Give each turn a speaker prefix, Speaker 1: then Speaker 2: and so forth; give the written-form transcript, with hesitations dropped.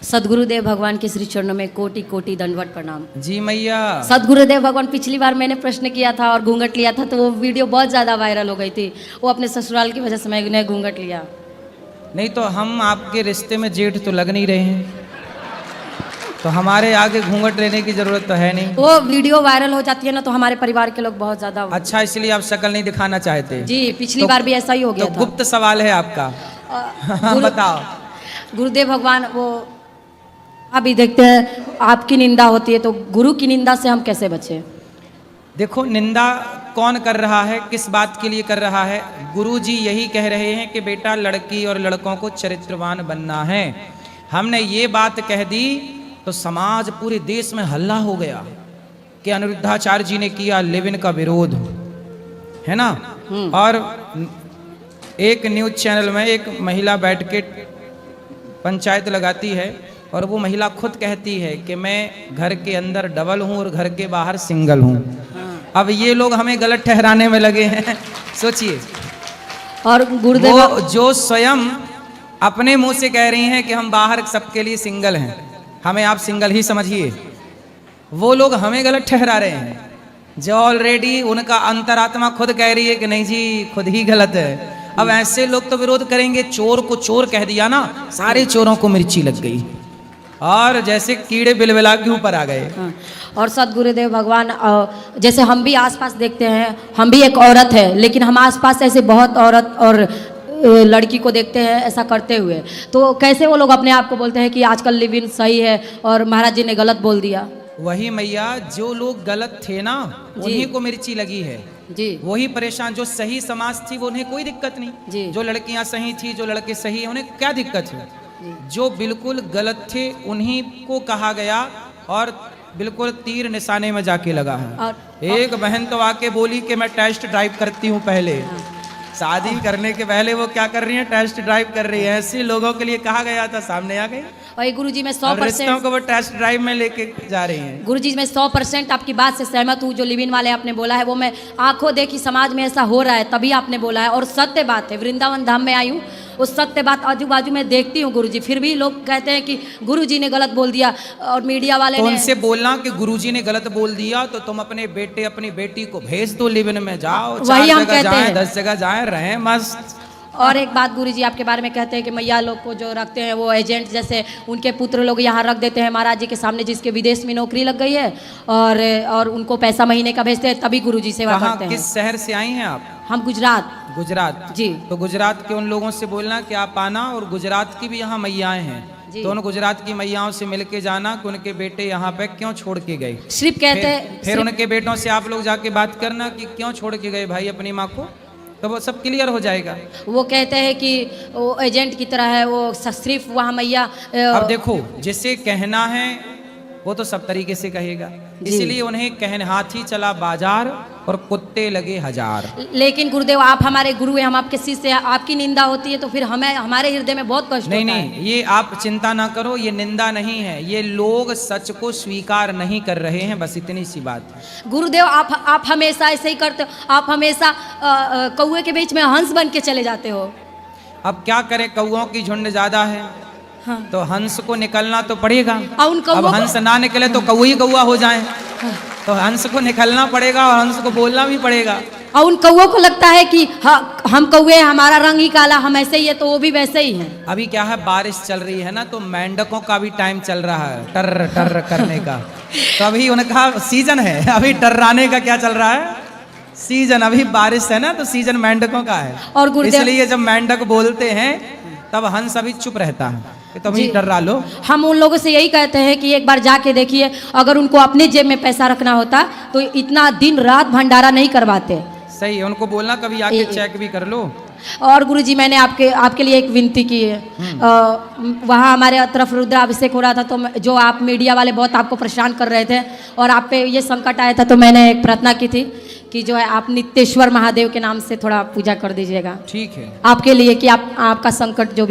Speaker 1: सदगुरुदेव भगवान के श्री चरणों में कोटि कोटि दंडवत प्रणाम।
Speaker 2: जी मैया।
Speaker 1: सदगुरुदेव भगवान, पिछली बार मैंने प्रश्न किया था और घूंघट लिया था तो वो वीडियो बहुत ज़्यादा वायरल हो गई थी। वो अपने ससुराल की वजह से मैंने घूंघट लिया।
Speaker 2: नहीं तो हम आपके रिश्ते में जेठ तो लग नहीं रहे हैं, तो हमारे आगे घूंघट लेने की जरूरत तो है नहीं।
Speaker 1: वो वीडियो वायरल हो जाती है ना तो हमारे परिवार के लोग बहुत ज़्यादा।
Speaker 2: अच्छा, इसलिए आप शक्ल नहीं दिखाना चाहते?
Speaker 1: जी, पिछली बार भी ऐसा ही हो गया
Speaker 2: तो
Speaker 1: था।
Speaker 2: गुप्त सवाल है आपका। बताओ।
Speaker 1: गुरुदेव भगवान, वो अभी देखते हैं आपकी निंदा होती है तो गुरु की निंदा से हम कैसे बचें?
Speaker 2: देखो, निंदा कौन कर रहा है, किस बात के लिए कर रहा है? गुरु जी यही कह रहे हैं कि बेटा लड़की और लड़कों को चरित्रवान बनना है। हमने ये बात कह दी तो समाज पूरे देश में हल्ला हो गया कि अनिरुद्धाचार्य जी ने किया लिव इन का विरोध, है ना। और एक न्यूज चैनल में एक महिला बैठ के पंचायत लगाती है और वो महिला खुद कहती है कि मैं घर के अंदर डबल हूँ और घर के बाहर सिंगल हूँ। अब ये लोग हमें गलत ठहराने में लगे हैं, सोचिए।
Speaker 1: और गुरुदेव
Speaker 2: वो जो स्वयं अपने मुंह से कह रही हैं कि हम बाहर सबके लिए सिंगल हैं, हमें आप सिंगल ही समझिए, वो लोग हमें गलत ठहरा रहे हैं, जो ऑलरेडी उनका अंतरात्मा खुद कह रही है कि नहीं जी खुद ही गलत है। अब ऐसे लोग तो विरोध करेंगे। चोर को चोर कह दिया ना, सारे चोरों को मिर्ची लग गई और जैसे कीड़े बिलबिला के ऊपर आ गए।
Speaker 1: और सदगुरुदेव भगवान, जैसे हम भी आसपास देखते हैं, हम भी एक औरत है लेकिन हम आसपास ऐसे बहुत औरत और लड़की को देखते हैं ऐसा करते हुए, तो कैसे वो लोग अपने आप को बोलते हैं कि आजकल लिव इन सही है और महाराज जी ने गलत बोल दिया?
Speaker 2: वही मैया, जो लोग गलत थे ना उन्हीं को मिर्ची लगी है
Speaker 1: जी।
Speaker 2: वही परेशान। जो सही समाज थी वो उन्हें कोई दिक्कत नहीं
Speaker 1: जी।
Speaker 2: जो लड़कियां सही थी, जो लड़के सही हैं, उन्हें क्या दिक्कत है? जो बिल्कुल गलत थे उन्हीं को कहा गया और बिल्कुल तीर निशाने में जाके लगा है। एक बहन तो आके बोली कि मैं टेस्ट ड्राइव करती हूँ पहले। शादी करने के पहले वो क्या कर रही है? टेस्ट ड्राइव कर रही है। ऐसे लोगों के लिए कहा गया था, सामने आ गई।
Speaker 1: और गुरुजी, मैं 100%
Speaker 2: को वो टेस्ट ड्राइव में लेके जा रही हैं।
Speaker 1: गुरुजी, मैं 100% आपकी बात से सहमत हूँ। जो लिव इन वाले आपने बोला है वो मैं आंखों देखी समाज में ऐसा हो रहा है तभी आपने बोला है और सत्य बात है। वृंदावन धाम में आई हूँ, उस सत्य बात आजू बाजू में देखती हूँ गुरुजी, फिर भी लोग कहते हैं कि गुरुजी ने गलत बोल दिया और मीडिया वाले
Speaker 2: तो
Speaker 1: ने
Speaker 2: उनसे बोलना कि गुरुजी ने गलत बोल दिया तो तुम अपने बेटे अपनी बेटी को भेज दो लिव इन में, जाओ,
Speaker 1: वही हम कहते हैं,
Speaker 2: 10 जगह जाए, रहें मस्त।
Speaker 1: और एक बात गुरुजी आपके बारे में कहते हैं कि मैया लोग को जो रखते हैं वो एजेंट जैसे उनके पुत्र लोग यहाँ रख देते हैं महाराज जी के सामने, जिसके विदेश में नौकरी लग गई है और उनको पैसा महीने का भेजते हैं तभी गुरुजी सेवा करते हैं।
Speaker 2: किस शहर से आई हैं आप?
Speaker 1: हम गुजरात।
Speaker 2: गुजरात
Speaker 1: जी।
Speaker 2: तो गुजरात के उन लोगों से बोलना कि आप आना और गुजरात की भी यहाँ मैयाएं हैं तो उन गुजरात की मैयाओं से मिल के जाना कि उनके बेटे यहाँ पे क्यों छोड़ के गए।
Speaker 1: सिर्फ कहते हैं
Speaker 2: फिर उनके बेटों से आप लोग जाके बात करना कि क्यों छोड़ के गए भाई अपनी माँ को, तो वो सब क्लियर हो जाएगा।
Speaker 1: वो कहते हैं कि वो एजेंट की तरह है, वो सिर्फ वहाँ मैया।
Speaker 2: अब देखो, जिसे कहना है वो तो सब तरीके से कहेगा, इसलिए उन्हें कहने हाथी चला बाजार और कुत्ते लगे हजार।
Speaker 1: लेकिन गुरुदेव आप हमारे गुरु हैं, हम आपके शिष्य हैं, आपकी निंदा होती है तो फिर हमें हमारे हृदय में बहुत कष्ट होता है।
Speaker 2: नहीं, ये आप चिंता ना करो, ये निंदा नहीं है, ये लोग सच को स्वीकार नहीं कर रहे हैं, बस इतनी सी बात है।
Speaker 1: गुरुदेव आप हमेशा ऐसे ही करते हो, आप हमेशा कौए के बीच में हंस बन के चले जाते हो।
Speaker 2: अब क्या करें, कौओं की झुंड ज्यादा है।
Speaker 1: हाँ।
Speaker 2: तो हंस को निकलना तो पड़ेगा।
Speaker 1: अब
Speaker 2: हंस ना निकले तो कौई कौआ हो जाए। तो हंस को निकलना पड़ेगा और हंस को बोलना भी पड़ेगा।
Speaker 1: और उन कौओं को लगता है कि हम कौए, हमारा रंग ही काला, हम ऐसे ही है, तो वो भी वैसे ही हैं।
Speaker 2: अभी क्या है, बारिश चल रही है ना, तो मेंढकों का भी टाइम चल रहा है टर टर करने का। तो अभी उनका सीजन है, अभी टर्राने का क्या चल रहा है, सीजन। अभी बारिश है ना तो सीजन मेंढकों का है।
Speaker 1: और
Speaker 2: इसलिए जब मेंढक बोलते हैं तब हंस अभी चुप रहता है कि तुम ही डरा लो।
Speaker 1: हम उन लोगों से यही कहते हैं कि एक बार जाके देखिए, अगर उनको अपने जेब में पैसा रखना होता तो इतना दिन रात भंडारा नहीं करवाते।
Speaker 2: सही है, उनको बोलना कभी आके चेक भी कर लो।
Speaker 1: और गुरुजी, मैंने आपके लिए एक विनती की है। वहाँ हमारे तरफ रुद्राभिषेक हो रहा था तो जो आप मीडिया वाले बहुत आपको परेशान कर रहे थे और आप पे ये संकट आया था, तो मैंने एक प्रार्थना की थी कि जो है आप नित्येश्वर महादेव के नाम से थोड़ा पूजा कर दीजिएगा।
Speaker 2: ठीक है,
Speaker 1: आपके लिए कि आपका संकट जो भी